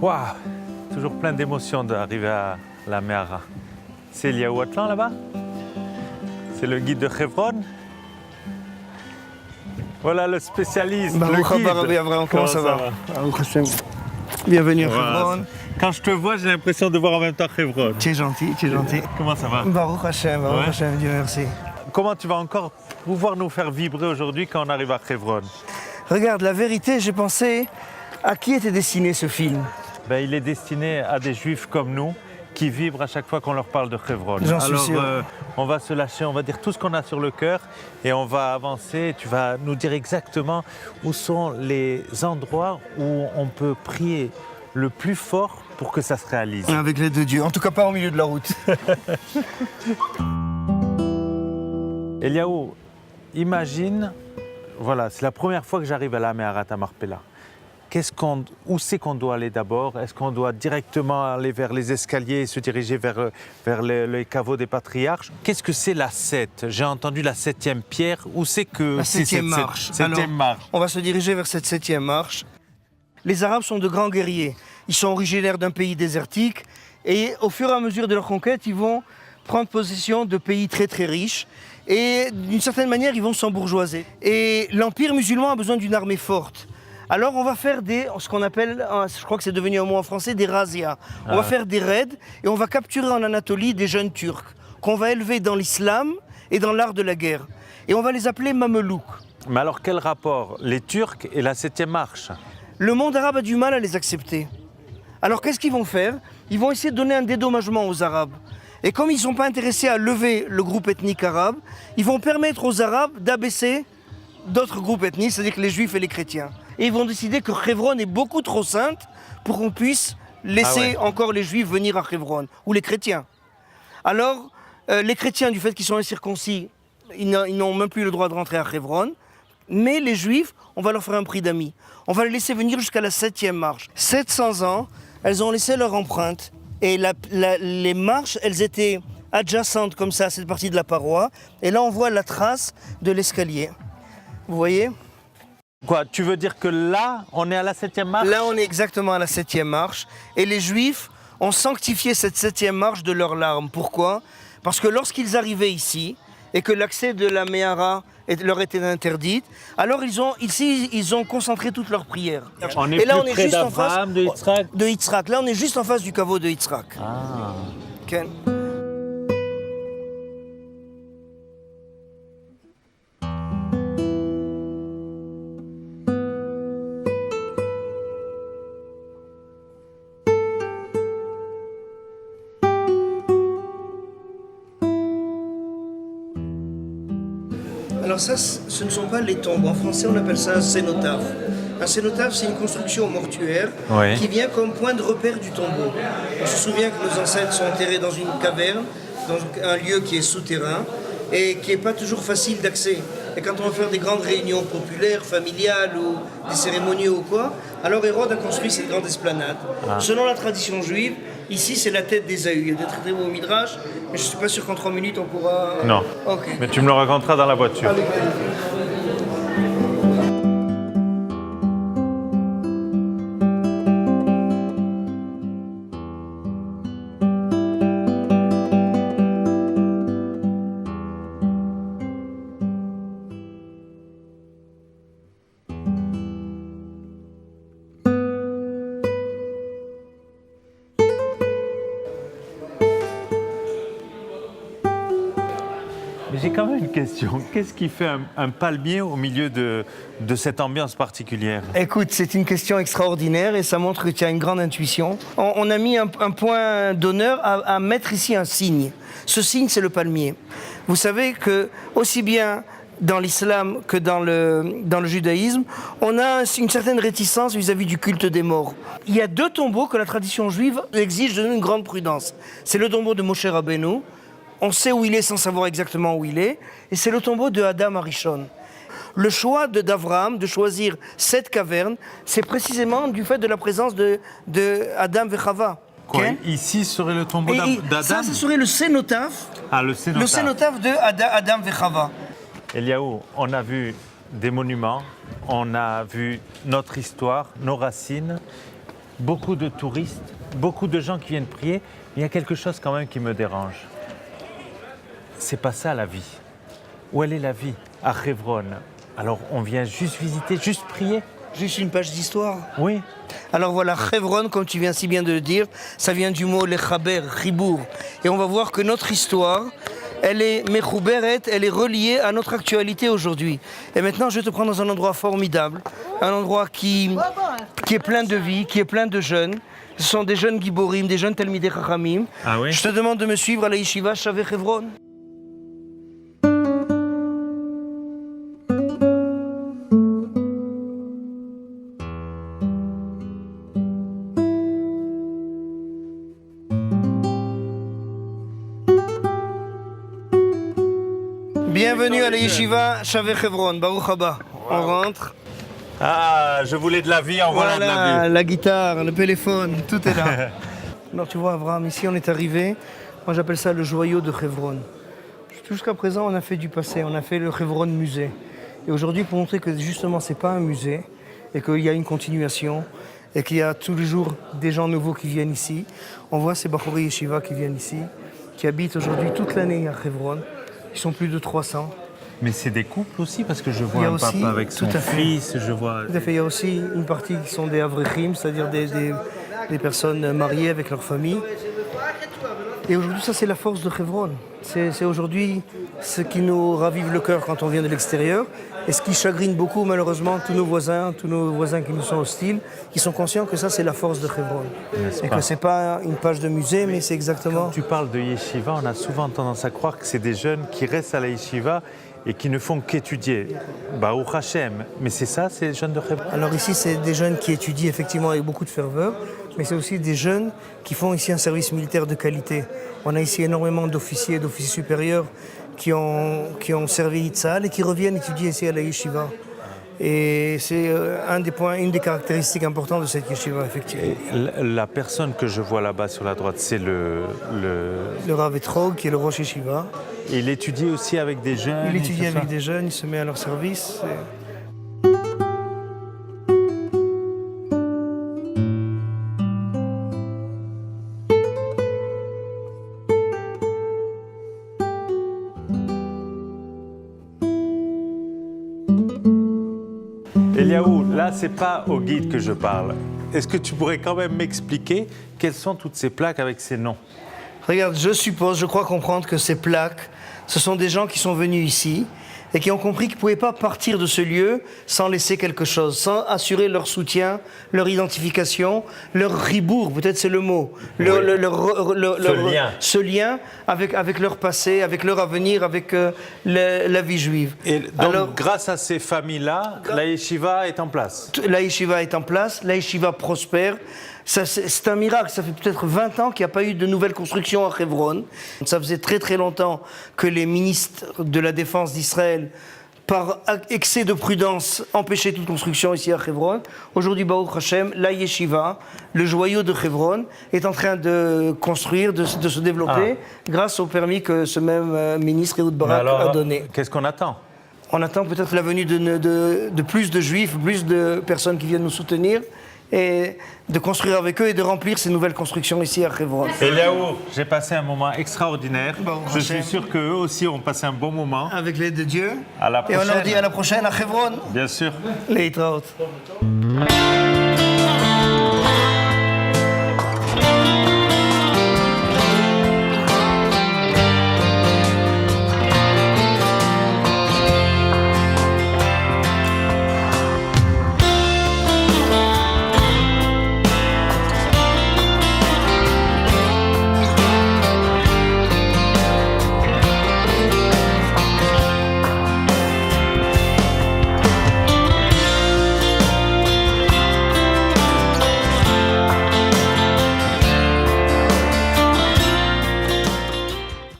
Waouh, toujours plein d'émotions d'arriver à la Me'ara. C'est Eliaou Atlan là-bas. C'est le guide de Hebron. Voilà le spécialiste, le guide. Comment ça va? Bienvenue à Hebron. Quand je te vois, j'ai l'impression de voir en même temps Hebron. Tu es gentil, tu es gentil. Comment ça va? Baruch Hashem, Dieu merci. Comment tu vas encore pouvoir nous faire vibrer aujourd'hui quand on arrive à Hebron? Regarde, la vérité, j'ai pensé à qui était destiné ce film. Ben, il est destiné à des juifs comme nous qui vibrent à chaque fois qu'on leur parle de Hebron. J'en suis sûr. On va se lâcher, on va dire tout ce qu'on a sur le cœur et on va avancer. Tu vas nous dire exactement où sont les endroits où on peut prier le plus fort pour que ça se réalise. Avec l'aide de Dieu, en tout cas pas au milieu de la route. Eliaou, imagine, voilà, c'est la première fois que j'arrive à la Me'arat Marpella. Où c'est qu'on doit aller d'abord? Est-ce qu'on doit directement aller vers les escaliers et se diriger vers les caveaux des patriarches? Qu'est-ce que c'est la 7? J'ai entendu la 7e pierre. Où c'est que la c'est 7e marche? Septième marche. On va se diriger vers cette 7e marche. Les Arabes sont de grands guerriers. Ils sont originaires d'un pays désertique et au fur et à mesure de leur conquête, ils vont prendre possession de pays très très riches et d'une certaine manière, ils vont s'embourgeoiser. Et l'Empire musulman a besoin d'une armée forte. Alors on va faire ce qu'on appelle, je crois que c'est devenu un mot en français, des razzias. On va faire des raids et on va capturer en Anatolie des jeunes Turcs qu'on va élever dans l'islam et dans l'art de la guerre. Et on va les appeler Mamelouks. Mais alors quel rapport les Turcs et la 7e marche? Le monde arabe a du mal à les accepter. Alors qu'est-ce qu'ils vont faire? Ils vont essayer de donner un dédommagement aux Arabes. Et comme ils ne sont pas intéressés à lever le groupe ethnique arabe, ils vont permettre aux Arabes d'abaisser d'autres groupes ethniques, c'est-à-dire que les Juifs et les chrétiens. Et ils vont décider que Hebron est beaucoup trop sainte pour qu'on puisse laisser encore les Juifs venir à Hebron, ou les chrétiens. Alors, les chrétiens, du fait qu'ils sont incirconcis, ils n'ont même plus le droit de rentrer à Hebron, mais les Juifs, on va leur faire un prix d'amis. On va les laisser venir jusqu'à la 7e marche. 700 ans, elles ont laissé leur empreinte, et les marches, elles étaient adjacentes comme ça à cette partie de la paroi, et là on voit la trace de l'escalier. Vous voyez? Quoi, tu veux dire que là, on est à la 7e marche? Là, on est exactement à la 7e marche. Et les Juifs ont sanctifié cette 7e marche de leurs larmes. Pourquoi? Parce que lorsqu'ils arrivaient ici, et que l'accès de la Me'ara leur était interdit, alors ils ont concentré toutes leurs prières. On est et là, plus près d'Abraham, de Yitzhak? De Yitzhak. Là, on est juste en face du caveau de Yitzhak. Ah. Okay. Alors ça, ce ne sont pas les tombes. En français, on appelle ça un cénotaphe. Un cénotaphe, c'est une construction mortuaire qui vient comme point de repère du tombeau. On se souvient que nos ancêtres sont enterrés dans une caverne, dans un lieu qui est souterrain et qui n'est pas toujours facile d'accès. Et quand on va faire des grandes réunions populaires, familiales ou des cérémonies ou quoi, alors Hérode a construit cette grande esplanade. Selon la tradition juive, ici c'est la tête d'Ésaü. Il y a des traités au Midrash, mais je ne suis pas sûr qu'en 3 minutes on pourra... Non, mais tu me le raconteras dans la voiture. Allez. Mais j'ai quand même une question. Qu'est-ce qui fait un palmier au milieu de cette ambiance particulière? Écoute, c'est une question extraordinaire et ça montre que tu as une grande intuition. On a mis un point d'honneur à mettre ici un signe. Ce signe, c'est le palmier. Vous savez que aussi bien dans l'islam que dans le judaïsme, on a une certaine réticence vis-à-vis du culte des morts. Il y a 2 tombeaux que la tradition juive exige de nous une grande prudence. C'est le tombeau de Moshe Rabbeinu. On sait où il est sans savoir exactement où il est. Et c'est le tombeau de Adam Arishon. Le choix d'Abraham de choisir cette caverne, c'est précisément du fait de la présence de Adam et Chava. Ici serait le tombeau d'Adam? Ça serait le cénotaphe. Le cénotaphe. Le cénotaphe de Adam et Chava. Eliaou, on a vu des monuments, on a vu notre histoire, nos racines. beaucoup de touristes, beaucoup de gens qui viennent prier. Il y a quelque chose quand même qui me dérange. C'est pas ça la vie. Où elle est la vie? À Hebron. Alors on vient juste visiter, juste prier? Juste une page d'histoire. Oui. Alors voilà, Hebron, comme tu viens si bien de le dire, ça vient du mot lechaber, chibour. Et on va voir que notre histoire, elle est mechouberet, elle est reliée à notre actualité aujourd'hui. Et maintenant, je vais te prendre dans un endroit formidable, un endroit qui est plein de vie, qui est plein de jeunes. Ce sont des jeunes giborim, des jeunes talmidei chachamim. Ah oui? Je te demande de me suivre à la yeshiva Shavei Hebron. Bienvenue à la yeshiva Shavei Hebron, Baruch Haba. On rentre. Ah, je voulais de la vie, en voilà de la vie. Voilà, la guitare, le téléphone, tout est là. Alors tu vois, Abraham, ici on est arrivé, moi j'appelle ça le joyau de Hebron. Jusqu'à présent, on a fait du passé, on a fait le Hebron musée. Et aujourd'hui, pour montrer que justement, c'est pas un musée, et qu'il y a une continuation, et qu'il y a tous les jours des gens nouveaux qui viennent ici, on voit ces Bachori Yeshiva qui viennent ici, qui habitent aujourd'hui toute l'année à Hebron. Ils sont plus de 300. Mais c'est des couples aussi, parce que je Il y vois a un aussi- papa avec son tout à fait. fils, je vois... Tout à fait. Il y a aussi une partie qui sont des avrechim, c'est-à-dire des personnes mariées avec leur famille. Et aujourd'hui, ça, c'est la force de Hebron. C'est aujourd'hui ce qui nous ravive le cœur quand on vient de l'extérieur et ce qui chagrine beaucoup, malheureusement, tous nos voisins qui nous sont hostiles, qui sont conscients que ça, c'est la force de Hebron. N'est-ce Et pas? que c'est pas une page de musée, mais c'est exactement... Tu parles de yeshiva, on a souvent tendance à croire que c'est des jeunes qui restent à la yeshiva et qui ne font qu'étudier. Baruch Hashem. Mais c'est ça, ces jeunes de Hebron? Alors ici, c'est des jeunes qui étudient effectivement avec beaucoup de ferveur, mais c'est aussi des jeunes qui font ici un service militaire de qualité. On a ici énormément d'officiers et d'officiers supérieurs qui ont servi Tzahal et qui reviennent étudier ici à la yeshiva. Et c'est une des caractéristiques importantes de cette yeshiva, effectivement. La personne que je vois là-bas sur la droite, c'est le... Le Rav Etrog, qui est le Rosh Yeshiva, Il étudie aussi avec des jeunes? il et étudie tout avec ça? des jeunes, il se met à leur service. Eliaou, là, c'est pas au guide que je parle. Est-ce que tu pourrais quand même m'expliquer quelles sont toutes ces plaques avec ces noms? Regarde, je crois comprendre que ces plaques, ce sont des gens qui sont venus ici et qui ont compris qu'ils ne pouvaient pas partir de ce lieu sans laisser quelque chose, sans assurer leur soutien, leur identification, leur ribour, peut-être c'est le mot, ce lien avec leur passé, avec leur avenir, avec la vie juive. Et donc, Alors, grâce à ces familles-là, la yeshiva est en place. la yeshiva est en place, la yeshiva prospère. C'est un miracle, ça fait peut-être 20 ans qu'il n'y a pas eu de nouvelles constructions à Hebron. Ça faisait très très longtemps que les ministres de la Défense d'Israël, par excès de prudence, empêchaient toute construction ici à Hebron. Aujourd'hui, Baruch Hashem, la yeshiva, le joyau de Hebron, est en train de construire, de se développer, grâce au permis que ce même ministre Ehud Barak a donné. Qu'est-ce qu'on attend? On attend peut-être la venue de plus de juifs, plus de personnes qui viennent nous soutenir et de construire avec eux et de remplir ces nouvelles constructions ici à Hebron. Eliaou, j'ai passé un moment extraordinaire. Bon, Je suis sûr qu'eux aussi ont passé un bon moment. Avec l'aide de Dieu. À la Et on leur prochaine. dit à la prochaine à Hebron. Bien sûr. Les Yitraot.